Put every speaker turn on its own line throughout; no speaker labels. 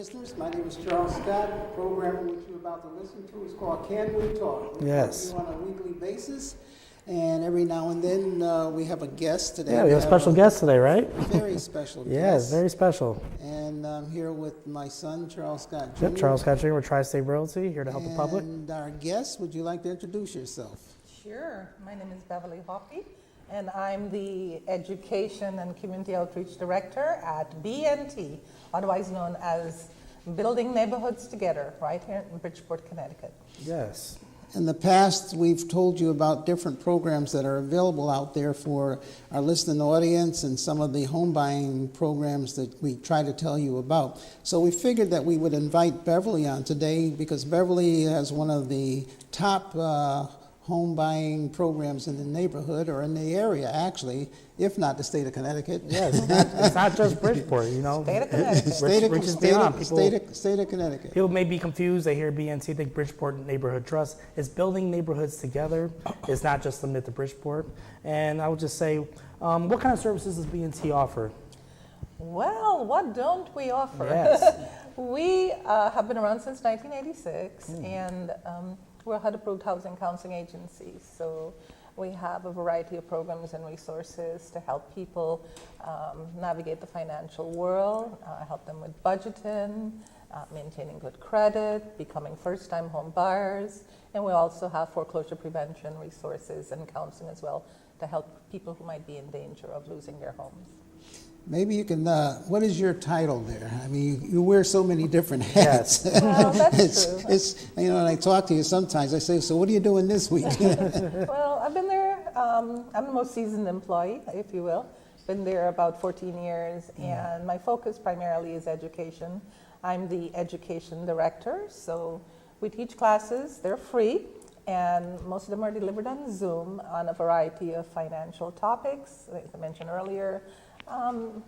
listeners. My name is Charles Scott. The program which you're about to listen to is called Can We Talk? We
Yes.
do on a weekly basis, and every now and then we have a guest today.
Yeah, we have a special guest today, right?
Very special guest.
Yes, very special.
And I'm here with my son, Charles Scott Jr.
Yep, Charles Scott Jr. with Tri-State Realty, here to help the public.
And our guest, would you like to introduce yourself?
Sure. My name is Beverly Hoppy, and I'm the Education and Community Outreach Director at BNT, otherwise known as Building Neighborhoods Together, right here in Bridgeport, Connecticut.
Yes.
In the past, we've told you about different programs that are available out there for our listening audience and some of the home buying programs that we try to tell you about. So we figured that we would invite Beverly on today because Beverly has one of the top home buying programs in the neighborhood or in the area, actually, if not the state of Connecticut.
Yes, it's not just Bridgeport, you know.
State of Connecticut.
Rich is beyond.
State of Connecticut.
People may be confused. They hear BNT, think Bridgeport Neighborhood Trust. It's building neighborhoods together. It's not just limited to Bridgeport. And I would just say, what kind of services does BNT offer?
Well, what don't we offer?
Yes.
We have been around since 1986, and we're a HUD-approved housing counseling agency. So we have a variety of programs and resources to help people navigate the financial world, help them with budgeting, maintaining good credit, becoming first-time home buyers, and we also have foreclosure prevention resources and counseling as well to help people who might be in danger of losing their homes.
Maybe you can, what is your title there? I mean, you wear so many different hats.
Yes.
Well, that's true.
It's, you know, when I talk to you sometimes, I say, so what are you doing this week?
Well, I've been there, I'm the most seasoned employee, if you will. Been there about 14 years, and my focus primarily is education. I'm the education director, so we teach classes, they're free, and most of them are delivered on Zoom on a variety of financial topics, as I mentioned earlier,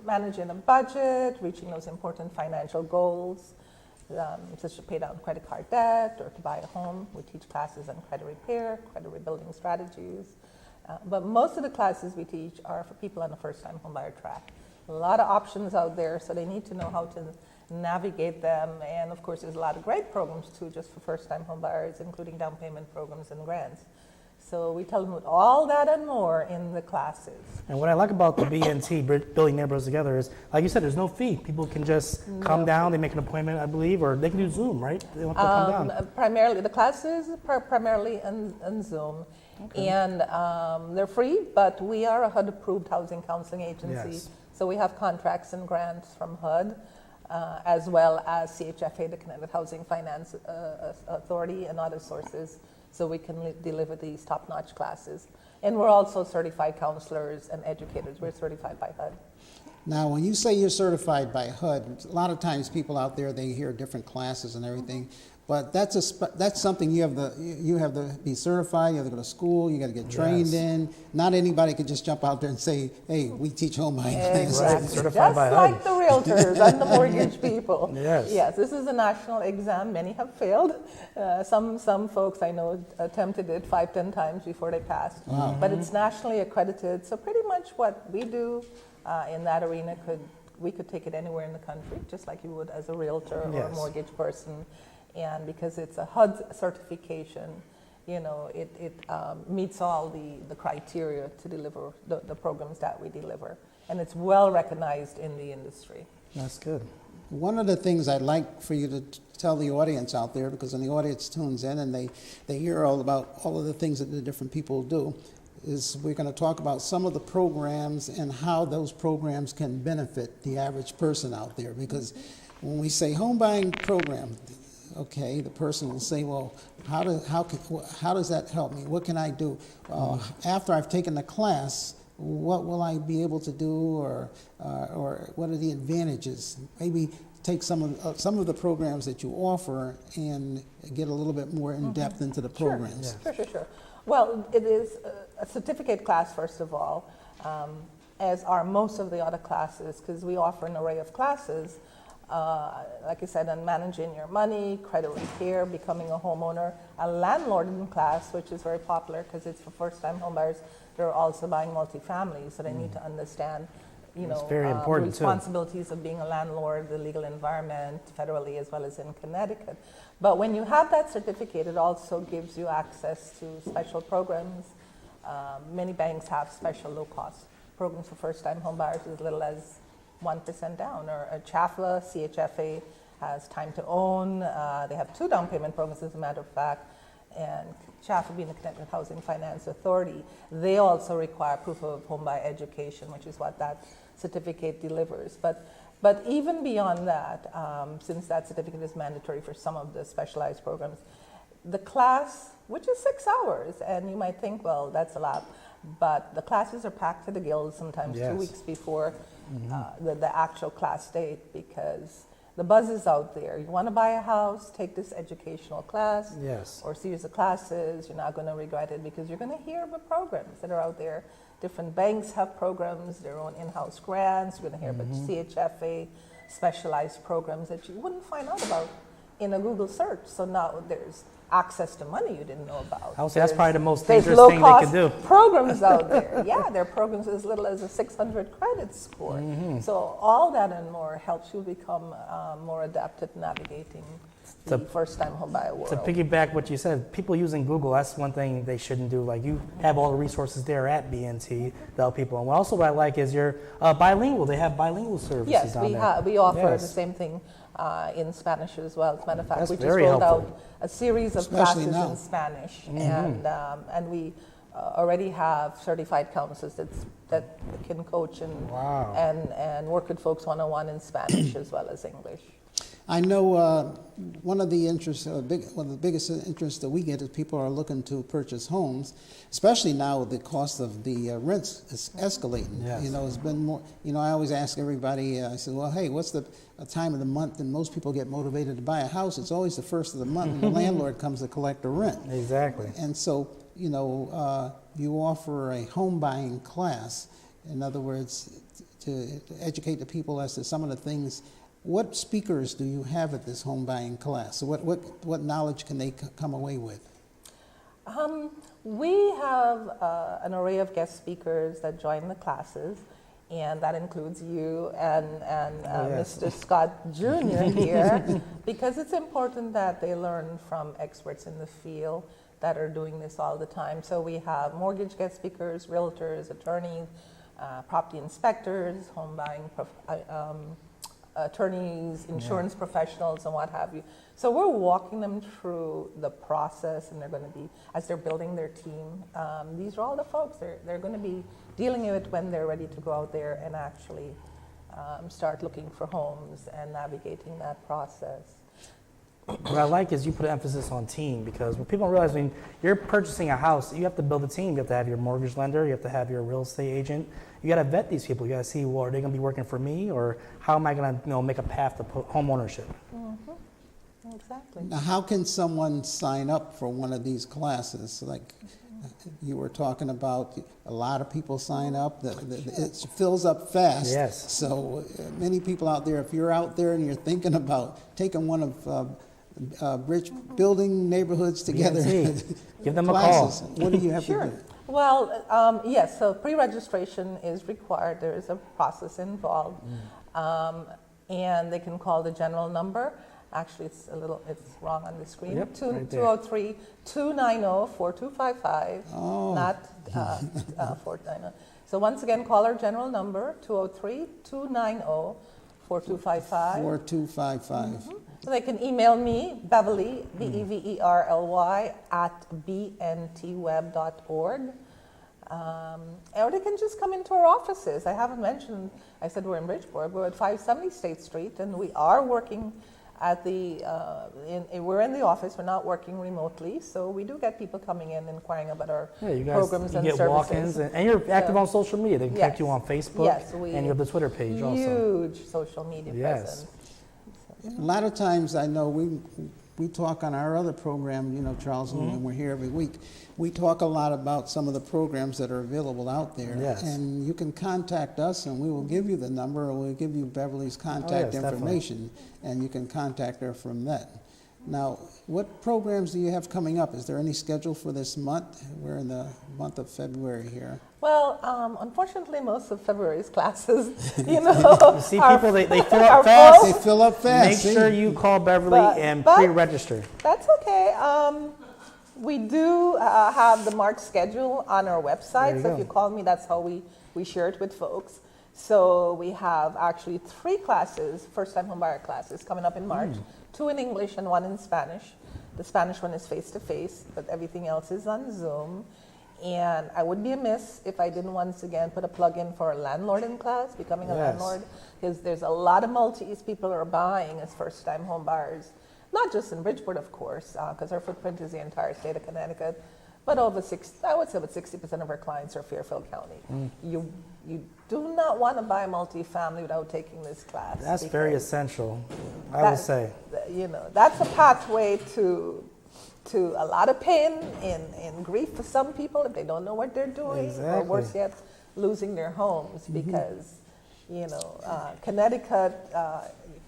managing a budget, reaching those important financial goals, such as to pay down credit card debt or to buy a home. We teach classes on credit repair, credit rebuilding strategies. But most of the classes we teach are for people on the first-time homebuyer track. A lot of options out there, so they need to know how to navigate them. And of course, there's a lot of great programs too, just for first-time homebuyers, including down payment programs and grants. So we tell them all that and more in the classes.
And what I like about the BNT, Building Neighborhoods Together, is, like you said, there's no fee. People can just come down, they make an appointment, I believe, or they can do Zoom, right? They don't have to come down.
Primarily, the classes are primarily on Zoom. Okay. And they're free, but we are a HUD-approved housing counseling agency.
Yes.
So we have contracts and grants from HUD, as well as CHFA, the Connecticut Housing Finance Authority, and other sources, so we can deliver these top-notch classes. And we're also certified counselors and educators. We're certified by HUD.
Now, when you say you're certified by HUD, a lot of times people out there, they hear different classes and everything, but that's something you have to be certified. You have to go to school. You got to get trained in. Not anybody can just jump out there and say, "Hey, we teach home buying."
Exactly.
Right, certified
Just
by
like
HUD.
the realtors and the mortgage people.
Yes.
Yes, this is a national exam. Many have failed. Some folks I know attempted it 5-10 times before they passed.
Wow.
But it's nationally accredited. So pretty much what we do in that arena we could take it anywhere in the country, just like you would as a realtor or a
Yes.
mortgage person. And because it's a HUD certification, you know, it meets all the criteria to deliver the programs that we deliver. And it's well recognized in the industry.
That's good.
One of the things I'd like for you to tell the audience out there, because when the audience tunes in and they hear all about all of the things that the different people do, is we're going to talk about some of the programs and how those programs can benefit the average person out there. Because when we say home buying program, okay, the person will say, well, how does that help me? What can I do? After I've taken the class, what will I be able to do, or what are the advantages? Maybe take some of the programs that you offer and get a little bit more in depth into the programs.
Sure. Well, it is a certificate class, first of all, as are most of the other classes, because we offer an array of classes. Like I said, on managing your money, credit repair, becoming a homeowner, a landlording class, which is very popular because it's for first-time homebuyers. They're also buying multifamily, so they need to understand you
That's
know,
very important, too.
responsibilities of being a landlord, the legal environment, federally as well as in Connecticut. But when you have that certificate, it also gives you access to special programs. Many banks have special low-cost programs for first-time home buyers as little as 1% down, or a CHFA, CHFA has time to own. They have 2 down payment programs, as a matter of fact, and CHFA being the Connecticut Housing Finance Authority, they also require proof of home buyer education, which is what that certificate delivers. But even beyond that, since that certificate is mandatory for some of the specialized programs, the class, which is 6 hours, and you might think, well, that's a lot, but the classes are packed to the gills sometimes 2
Yes.
weeks before the actual class date, because the buzz is out there. You want to buy a house, take this educational class
Yes.
or series of classes. You're not going to regret it, because you're going to hear about programs that are out there. Different banks have programs, their own in-house grants. You're going to hear about CHFA, specialized programs that you wouldn't find out about in a Google search. So now there's access to money you didn't know about.
I would say that's probably the most
There's
dangerous thing they
low-cost
can do.
programs out there. Yeah, there are programs as little as a 600 credit score.
Mm-hmm.
So all that and more helps you become more adept at navigating the first-time homebuyer world.
To piggyback what you said, people using Google, that's one thing they shouldn't do. Like, you have all the resources there at BNT to help people. And also what I like is you're bilingual. They have bilingual services
Yes,
down there.
we offer
Yes.
the same thing in Spanish as well. As a matter of fact,
That's
we just
very
rolled
helpful.
out a series of
Especially
classes
now.
in Spanish,
Mm-hmm.
and we already have certified counselors that can coach
Wow.
and work with folks one-on-one in Spanish as well as English.
I know one of the interests, one of the biggest interests that we get is people are looking to purchase homes, especially now with the cost of the rents is escalating.
Yes.
You know, it's been more. You know, I always ask everybody. I said, well, hey, what's the time of the month? And most people get motivated to buy a house. It's always the first of the month, and the landlord comes to collect the rent.
Exactly.
And so, you know, you offer a home buying class. In other words, to educate the people as to some of the things. What speakers do you have at this home buying class? So what knowledge can they come away with?
We have an array of guest speakers that join the classes, and that includes you and
yes.
Mr. Scott Jr. here, because it's important that they learn from experts in the field that are doing this all the time. So we have mortgage guest speakers, realtors, attorneys, property inspectors, home buying attorneys, insurance professionals, and what have you. So we're walking them through the process, and they're going to be, as they're building their team, these are all the folks they're going to be dealing with when they're ready to go out there and actually start looking for homes and navigating that process.
What I like is you put emphasis on team, because when people realize when you're purchasing a house, you have to build a team. You have to have your mortgage lender, you have to have your real estate agent. You got to vet these people. You got to see, well, are they going to be working for me, or how am I going to, make a path to home ownership?
Exactly.
Now, how can someone sign up for one of these classes? Like you were talking about, a lot of people sign up. It fills up fast.
Yes.
So many people out there, if you're out there and you're thinking about taking one of building neighborhoods together,
BNT. Give them a
classes,
call.
what do you have
Sure.
to do?
Well, yes, so pre-registration is required. There is a process involved. And they can call the general number. Actually, it's wrong on the screen.
Yep, right there.
203-290-4255, not 490. So once again, call our general number, 203-290-4255.
4255.
So they can email me, Beverly, Beverly, @bntweb.org. Or they can just come into our offices. I haven't mentioned, I said we're in Bridgeport. We're at 570 State Street, and we are working at we're in the office. We're not working remotely, so we do get people coming in inquiring about our
You guys,
programs
you
and
get
services.
walk-ins, and you're active
So-
on social media. They can connect
Yes.
you on Facebook,
Yes,
and you have the Twitter page also.
Huge social media
Yes.
presence.
A lot of times, I know we talk on our other program, Charles,
Mm-hmm.
and we're here every week. We talk a lot about some of the programs that are available out there.
Yes.
And you can contact us, and we will give you the number, or we'll give you Beverly's contact
yes, definitely.
information, and you can contact her from that. Now, what programs do you have coming up? Is there any schedule for this month? We're in the month of February here.
Well, unfortunately, most of February's classes, you know,
You see
are-
people, they fill
are
up fast.
full.
They fill up fast.
Make
see?
sure you call Beverly and
But-
pre-register.
That's okay. We do have the March schedule on our
There
website.
you
So
go.
if you call me, that's how we share it with folks. So we have actually 3 classes, first-time homebuyer classes, coming up in March. 2 in English and 1 in Spanish. The Spanish one is face-to-face, but everything else is on Zoom. And I would be amiss if I didn't once again put a plug in for a landlord in class, becoming a
Yes.
landlord. Because there's a lot of Maltese people are buying as first-time home buyers. Not just in Bridgeport, of course, because our footprint is the entire state of Connecticut, but I would say about 60% of our clients are Fairfield County. You do not want to buy a multifamily without taking this class.
That's very
because
essential, I will say.
you know, that's a pathway to a lot of pain and grief for some people if they don't know what they're doing, or
Exactly.
worse yet, losing their homes because, you know, Connecticut,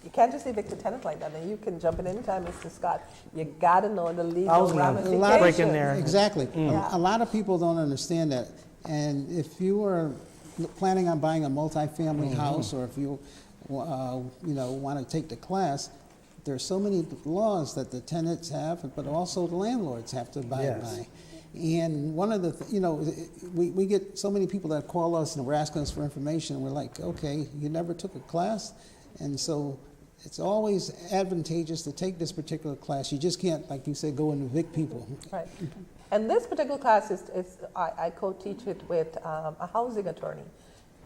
you can't just evict a tenant like that. And you can jump in anytime, Mr. Scott. You got to know the
I
legal
was gonna
ramifications.
break in there.
Exactly.
Yeah.
A lot of people don't understand that. And if you are planning on buying a multifamily house, or if you, want to take the class, there's so many laws that the tenants have, but also the landlords have to abide
Yes.
by. And one of the, we get so many people that call us and we're asking us for information. And we're like, okay, you never took a class, and so it's always advantageous to take this particular class. You just can't, like you said, go and evict people.
Right. And this particular class I co-teach it with a housing attorney.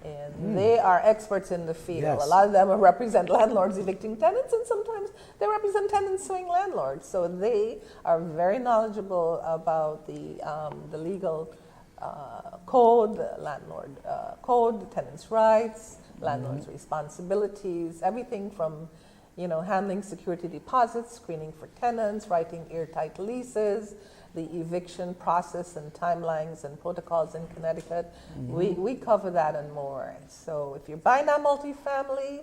And they are experts in the field.
Yes.
A lot of them represent landlords evicting tenants, and sometimes they represent tenants suing landlords. So they are very knowledgeable about the legal code, the landlord code, the tenants' rights, landlord's responsibilities, everything from handling security deposits, screening for tenants, writing airtight leases, the eviction process and timelines and protocols in Connecticut. We cover that and more. So if you're buying that multifamily,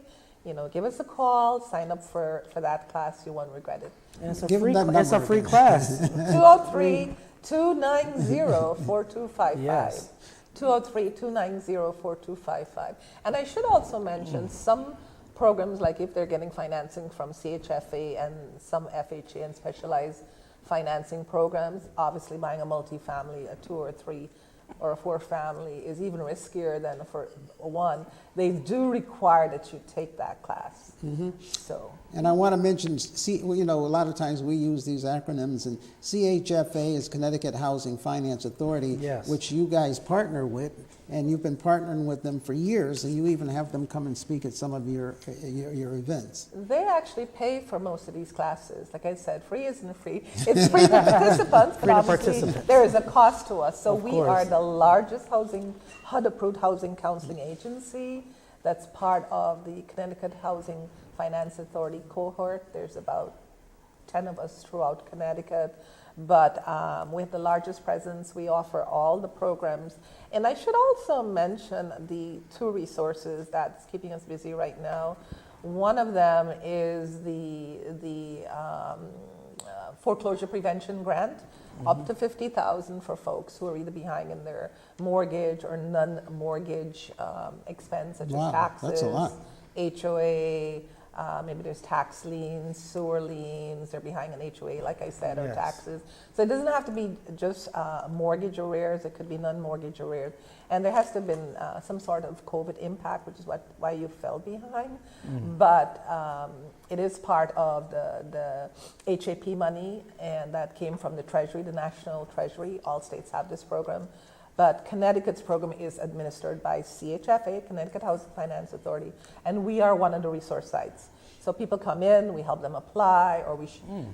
give us a call, sign up for that class. You won't regret it.
And it's a
Give them
free,
that
it's a
number
free
again.
class.
203-290-4255.
Yes.
203-290-4255. And I should also mention some programs, like if they're getting financing from CHFA and some FHA and specialized financing programs, obviously buying a multifamily, a 2 or 3 or a 4 family is even riskier than for a 1. They do require that you take that class. So.
And I want to mention, a lot of times we use these acronyms, and CHFA is Connecticut Housing Finance Authority,
Yes.
which you guys partner with, and you've been partnering with them for years, and you even have them come and speak at some of your events.
They actually pay for most of these classes. Like I said, free isn't free. It's free to participants,
Free to
but obviously
participants.
there is a cost to us. So
Of
we
course.
are the largest HUD-approved housing counseling agency that's part of the Connecticut Housing Finance Authority cohort. There's about 10 of us throughout Connecticut. But we have the largest presence. We offer all the programs. And I should also mention the 2 resources that's keeping us busy right now. One of them is the foreclosure prevention grant, up to $50,000 for folks who are either behind in their mortgage or non-mortgage expense, such
Wow,
as taxes,
that's a lot.
HOA, maybe there's tax liens, sewer liens, they're behind an HOA, like I said, or
Yes.
taxes. So it doesn't have to be just mortgage arrears, it could be non-mortgage arrears. And there has to have been some sort of COVID impact, which is why you fell behind. But it is part of the HAP money, and that came from the Treasury, the National Treasury. All states have this program. But Connecticut's program is administered by CHFA, Connecticut Housing Finance Authority, and we are one of the resource sites. So people come in, we help them apply, or we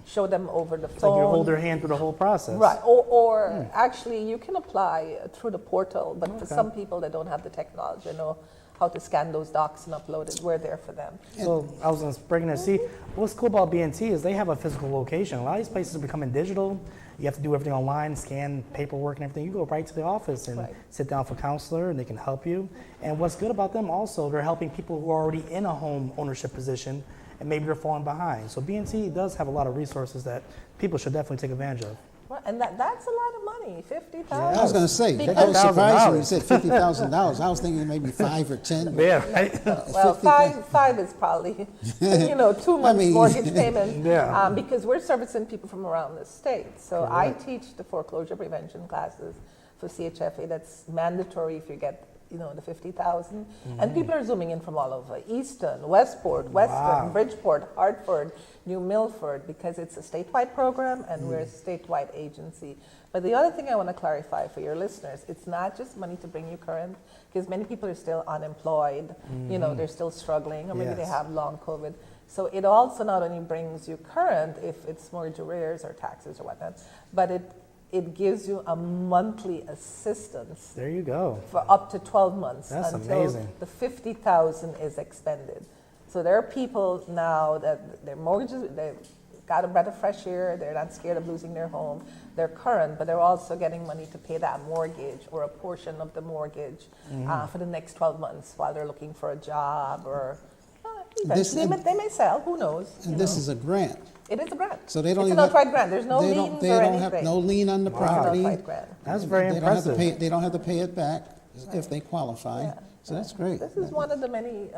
show them over the
It's
phone.
like you hold their hand through the whole process.
Right, or actually you can apply through the portal, but for some people that don't have the technology, know how to scan those docs and upload it, we're there for them.
So I was going to bring in there. See, what's cool about BNT is they have a physical location. A lot of these places are becoming digital. You have to do everything online, scan paperwork and everything. You go right to the office and
Right.
sit down for a counselor, and they can help you. And what's good about them also, they're helping people who are already in a home ownership position, and maybe you're falling behind. So BNT does have a lot of resources that people should definitely take advantage of.
Well, and that's a lot of money, $50,000.
I was going to say,
Because-
I was surprised when you
$50,000.
said $50,000. I was thinking maybe 5 or 10.
Yeah, right?
Well,
50,000.
five is probably, too much
mean-
mortgage payment.
Yeah.
Because we're servicing people from around the state. So I teach the foreclosure prevention classes for CHFA. That's mandatory if you get, the 50,000. And people are zooming in from all over: Easton, Westport, Western,
Wow.
Bridgeport, Hartford, New Milford, because it's a statewide program and we're a statewide agency. But the other thing I want to clarify for your listeners, it's not just money to bring you current, because many people are still unemployed, they're still struggling, or maybe they
Yes.
have long COVID. So it also not only brings you current if it's mortgage arrears or taxes or whatnot, but it gives you a monthly assistance
There you go.
for up to 12 months
That's
until
amazing.
the 50,000 is expended. So there are people now that their mortgages, they've got a breath of fresh air, they're not scared of losing their home, they're current, but they're also getting money to pay that mortgage or a portion of the mortgage for the next 12 months while they're looking for a job or eventually they may sell, who knows?
And this is a grant.
It is a grant.
So they don't
it's
even
an outright grant. There's no
they
liens
they
or
don't
anything.
have no lien on the
It's
property.
an outright grant.
That's very
They don't have to
impressive.
they don't have to pay it back if they qualify.
Yeah.
So that's great.
This is one of the many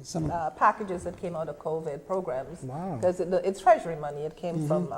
Some-
packages that came out of COVID programs.
Wow.
Because it's Treasury money. It came from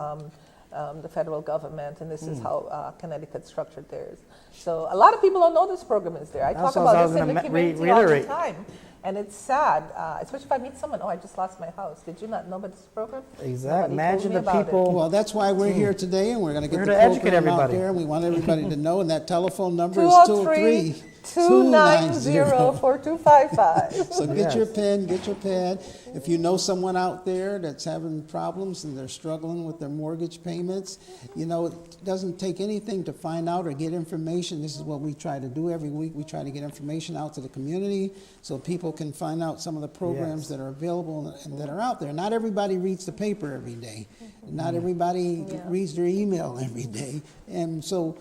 the federal government, and this is how Connecticut structured theirs. So a lot of people don't know this program is there. I
That's
talk
what I
about
was
this in
gonna
the community
reiterate.
all the time. And it's sad, especially if I meet someone, I just lost my house. Did you not know about this program?
Exactly.
Nobody told
Imagine
me
the
about it.
people.
Well, that's why we're here today, and we're going to get
We're
the
here to educate
program out
everybody.
there. And we want everybody to know, and that telephone number is
203 290 4255.
So get your
Yes.
pen, get your pad. If you know someone out there that's having problems and they're struggling with their mortgage payments, it doesn't take anything to find out or get information. This is what we try to do every week. We try to get information out to the community so people can find out some of the programs
Yes.
that are available and that are out there. Not everybody reads the paper every day. Not everybody reads their email every day. And so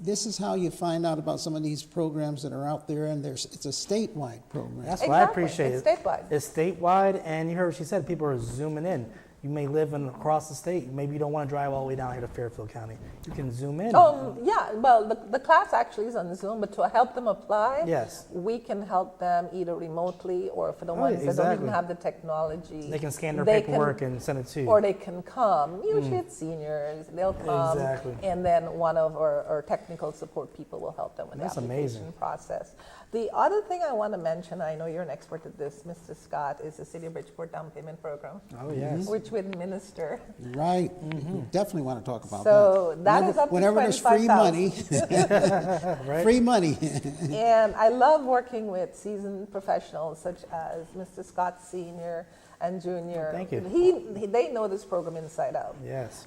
this is how you find out about some of these programs that are out there, and it's a statewide program.
That's what I
Exactly.
appreciate.
It's statewide.
It's statewide, and you heard what she said. People are zooming in. You may live across the state. Maybe you don't want to drive all the way down here to Fairfield County. You can zoom in.
Yeah, well, the class actually is on Zoom, but to help them apply,
Yes.
we can help them either remotely or for the ones that don't
exactly.
even have the technology.
They can scan their
they
paperwork
can-
and send it to you.
Or they can come. Usually it's seniors. They'll come,
Exactly.
and then one of our technical support people will help them with
That's
the application
amazing.
process. The other thing I want to mention, I know you're an expert at this, Mr. Scott, is the City of Bridgeport Down Payment Program,
Oh, yes.
which we administer.
Right. We definitely want to talk about
So
that.
that is up to
Whenever there's free money,
Right?
free money.
And I love working with seasoned professionals such as Mr. Scott Senior and Junior.
Thank you.
They know this program inside out.
Yes.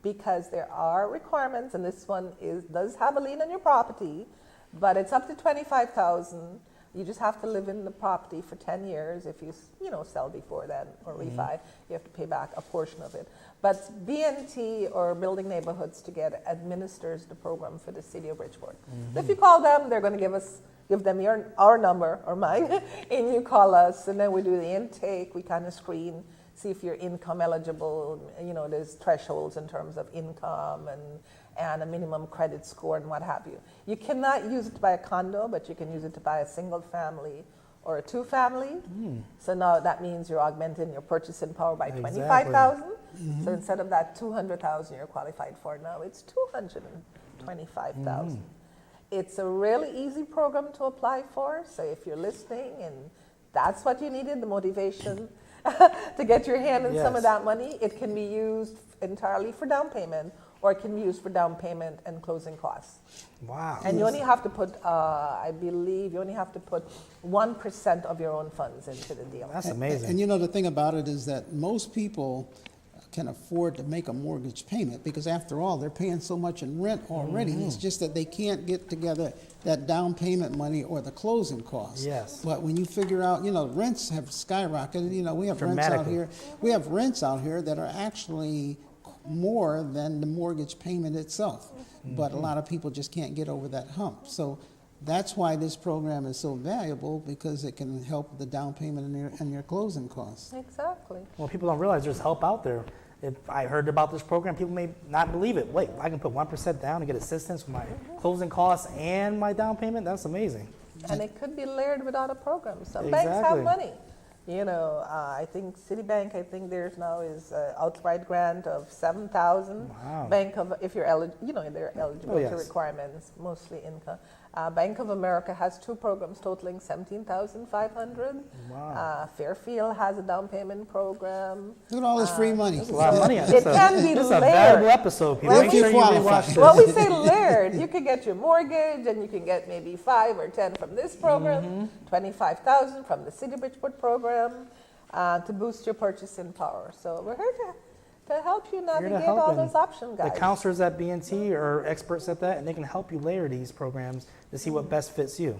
Because there are requirements, and this one does have a lien on your property, but it's up to $25,000. You just have to live in the property for 10 years. If you sell before then or refi, you have to pay back a portion of it. But BNT or Building Neighborhoods Together administers the program for the City of Bridgeport. So if you call them, they're going to give them our number or mine, and you call us, and then we do the intake. We kind of screen, see if you're income eligible. There's thresholds in terms of income and a minimum credit score and what have you. You cannot use it to buy a condo, but you can use it to buy a single family or a two family. So now that means you're augmenting your purchasing power by
Exactly.
25,000. So instead of that 200,000 you're qualified for now, it's 225,000. It's a really easy program to apply for. So if you're listening and that's what you needed, the motivation to get your hand in some of
Yes.
that money, it can be used entirely for down payment, or it can be used for down payment and closing costs.
Wow.
And you only have to put, I believe, you only have to put 1% of your own funds into the deal.
That's amazing.
And the thing about it is that most people can afford to make a mortgage payment because after all, they're paying so much in rent already. It's just that they can't get together that down payment money or the closing costs.
Yes.
But when you figure out, rents have skyrocketed. We have rents out
Dramatically.
here. We have rents out here that are actually more than the mortgage payment itself. But a lot of people just can't get over that hump. So that's why this program is so valuable, because it can help the down payment and your closing costs.
Exactly.
Well, people don't realize there's help out there. If I heard about this program, people may not believe it. Wait, I can put 1% down and get assistance with my closing costs and my down payment? That's amazing.
And it could be layered without a program. Some banks
Exactly.
have money. You know, I think Citibank, I think there's now is outright grant of 7,000.
Wow.
Bank of, if you're eligible, you know, they're eligible
Oh,
to
yes.
requirements, mostly income. Bank of America has 2 programs totaling 17,500.
Wow.
Fairfield has a down payment program.
Look at all this free money.
That's a lot of money.
It
This is
can be
this is a
layered.
valuable episode, people.
Well,
Make
if you
sure you
qualify.
rewatch this.
Well, we say layered. You can get your mortgage, and you can get maybe 5 or 10 from this program, 25,000 from the City Bridgeport program, to boost your purchasing power. So we're here to help you
Here to
navigate
help,
all
and
those options, guys.
The counselors at BNT are experts at that, and they can help you layer these programs to see what best fits you.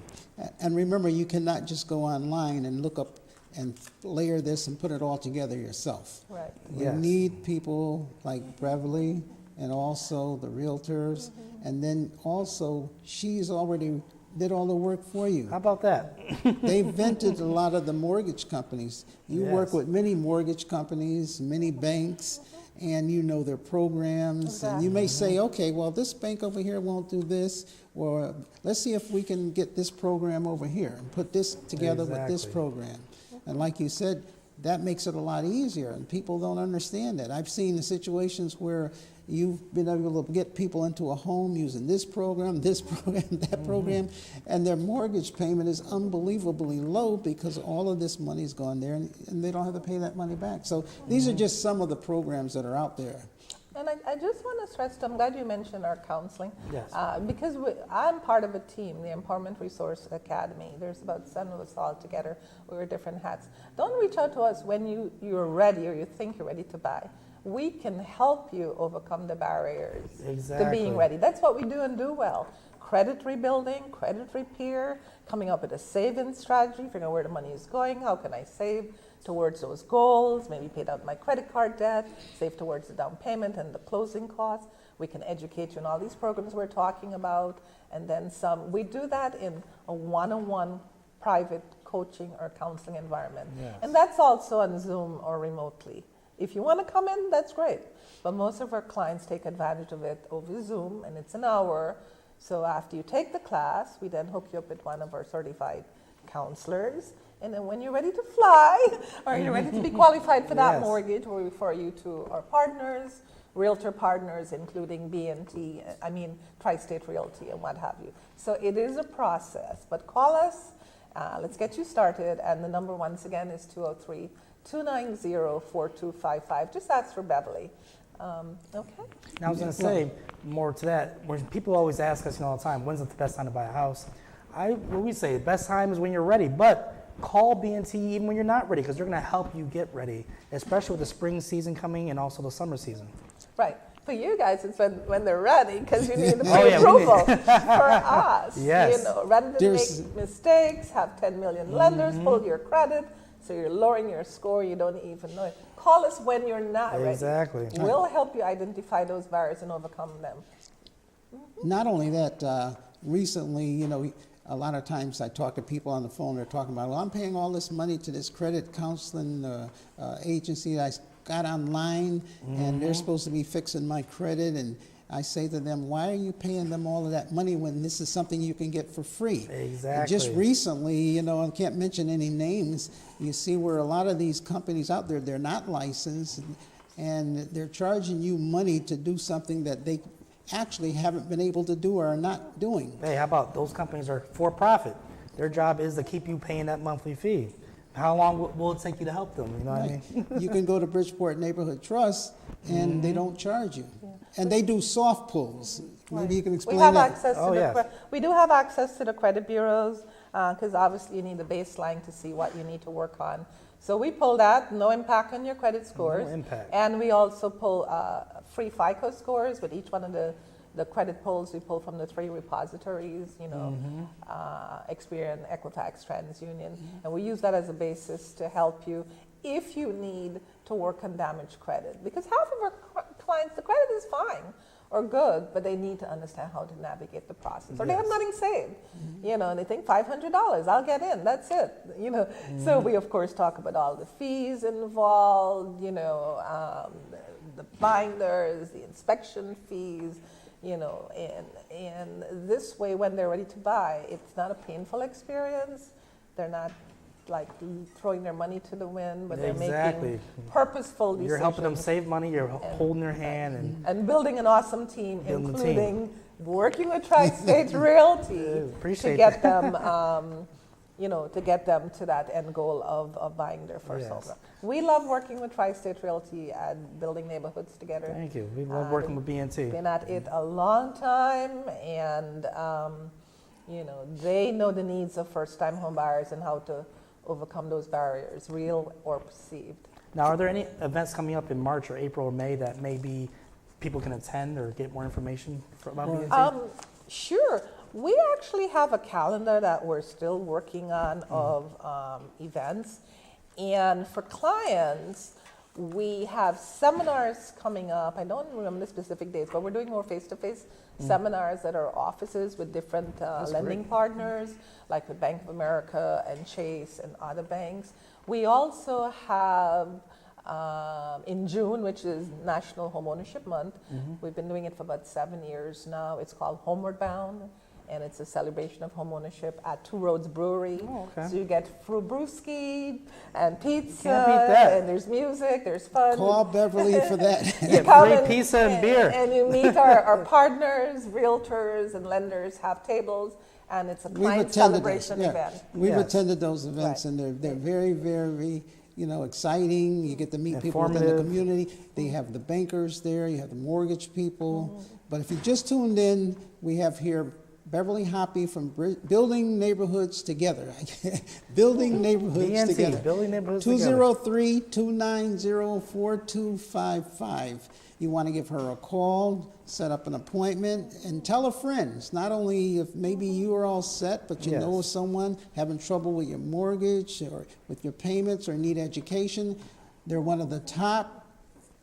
And remember, you cannot just go online and look up and layer this and put it all together yourself.
Right.
We
Yes.
need people like Beverly and also the realtors. And then also, she's already did all the work for you.
How about that?
They vented a lot of the mortgage companies. You work
Yes.
with many mortgage companies, many banks, and you know their programs. And you may say, okay, well, this bank over here won't do this, or let's see if we can get this program over here and put this together with this
Exactly.
program. And like you said, that makes it a lot easier, and people don't understand that. I've seen the situations where you've been able to get people into a home using this program, that program, and their mortgage payment is unbelievably low because all of this money's gone there, and they don't have to pay that money back. So these are just some of the programs that are out there.
And I just want to stress, I'm glad you mentioned our counseling.
Yes.
Because I'm part of a team, the Empowerment Resource Academy. There's about 7 of us all together. We wear different hats. Don't reach out to us when you're ready or you think you're ready to buy. We can help you overcome the barriers to
Exactly.
being ready. That's what we do and do well. Credit rebuilding, credit repair, coming up with a savings strategy, figuring out where the money is going, how can I save towards those goals, maybe pay down my credit card debt, save towards the down payment and the closing costs. We can educate you on all these programs we're talking about, and then some. We do that in a one-on-one private coaching or counseling environment.
Yes.
And that's also on Zoom or remotely. If you want to come in, that's great. But most of our clients take advantage of it over Zoom, and it's an hour. So after you take the class, we then hook you up with one of our certified counselors. And then when you're ready to fly, or you're ready to be qualified for that
Yes.
mortgage, we refer you to our partners, realtor partners, including BNT, Tri-State Realty and what have you. So it is a process, but call us. Let's get you started. And the number once again is 203-290-4255. Just ask for Beverly. Okay.
Now, I was going to say more to that. When people always ask us all the time, when's the best time to buy a house? What we say, the best time is when you're ready, but call BNT even when you're not ready, because they're going to help you get ready, especially with the spring season coming and also the summer season.
Right. For you guys, it's when they're ready, because you need the
Oh, yeah, we
pre-approval. For us,
Yes.
rather than
There's-
make mistakes, have 10 million lenders pull your credit, so you're lowering your score, you don't even know it. Call us when you're not ready.
Exactly.
We'll help you identify those barriers and overcome them.
Not only that, recently, a lot of times I talk to people on the phone, they're talking about, well, I'm paying all this money to this credit counseling agency I got online, and they're supposed to be fixing my credit. And I say to them, why are you paying them all of that money when this is something you can get for free?
Exactly.
And just recently, I can't mention any names, you see where a lot of these companies out there, they're not licensed, and they're charging you money to do something that they actually haven't been able to do or are not doing.
Hey, how about those companies are for profit? Their job is to keep you paying that monthly fee. How long will it take you to help them? You know what I mean?
You can go to Bridgeport Neighborhood Trust, and they don't charge you. And they do soft pulls. Maybe you can explain
We have
that.
access to
Oh, yes.
we do have access to the credit bureaus, because obviously you need a baseline to see what you need to work on. So we pull that, no impact on your credit scores.
No impact.
And we also pull free FICO scores with each one of the credit pulls we pull from the 3 repositories, Experian, Equifax, TransUnion. And we use that as a basis to help you if you need to work on damaged credit. Because half of our clients, the credit is fine. or good, but they need to understand how to navigate the process. Or they have nothing saved, and they think $500, I'll get in, that's it, So we, of course, talk about all the fees involved, the binders, the inspection fees, and this way, when they're ready to buy, it's not a painful experience. They're not like throwing their money to the wind, but they're making purposeful decisions.
You're helping them save money, you're holding their hand.
And building an awesome team,
Building a
including working with Tri-State Realty to get them, to get them to that end goal of buying their first home. We love working with Tri-State Realty and building neighborhoods together.
Thank you. We love working with BNT.
Been at it a long time, and they know the needs of first-time home buyers and how to overcome those barriers, real or perceived.
Now, are there any events coming up in March or April or May that maybe people can attend or get more information about BNT?
Sure. We actually have a calendar that we're still working on of events. And for clients, we have seminars coming up. I don't remember the specific dates, but we're doing more face-to-face seminars at our offices with different lending partners, like with Bank of America and Chase and other banks. We also have in June, which is National Homeownership Month. We've been doing it for about 7 years now. It's called Homeward Bound, and it's a celebration of homeownership at Two Roads Brewery.
Oh, okay.
So you get brewski and pizza,
Can't beat that.
and there's music, there's fun.
Call Beverly for that.
Yeah,
Come
free pizza and beer.
And you meet our partners, realtors, and lenders have tables, and it's a client celebration event.
We've
Yes.
attended those events,
Right.
and they're very, very, exciting. You get to meet people within the
Informative.
community. They have the bankers there, you have the mortgage people. But if you just tuned in, we have here Beverly Hoppy from Building Neighborhoods Together. Building Neighborhoods
BNT,
Together.
Building Neighborhoods Together.
203-290-4255. You want to give her a call, set up an appointment, and tell her friends. Not only if maybe you are all set, but you know someone having trouble with your mortgage or with your payments or need education. They're one of the top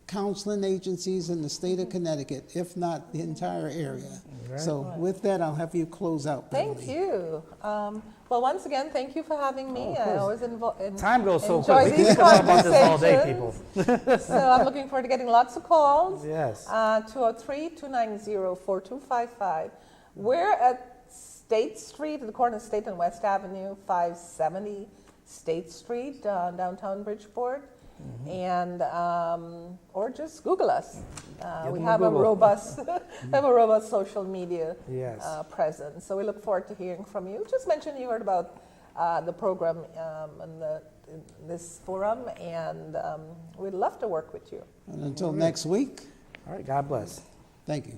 counseling agencies in the state of Connecticut, if not the entire area.
Right.
So with that, I'll have you close out, Beverly.
Thank you. Well, once again, thank you for having me. I always
Time goes so
enjoy
quick. We
these
can talk about this all day,
conversations.
people.
So I'm looking forward to getting lots of calls.
Yes.
203-290-4255. We're at State Street, at the corner of State and West Avenue, 570 State Street, downtown Bridgeport. And or just Google us. We
them
have
a
a
Google.
robust, social media
Yes.
presence. So we look forward to hearing from you. Just mention you heard about the program in this forum, and we'd love to work with you.
And until next week,
All right, God bless.
thank you.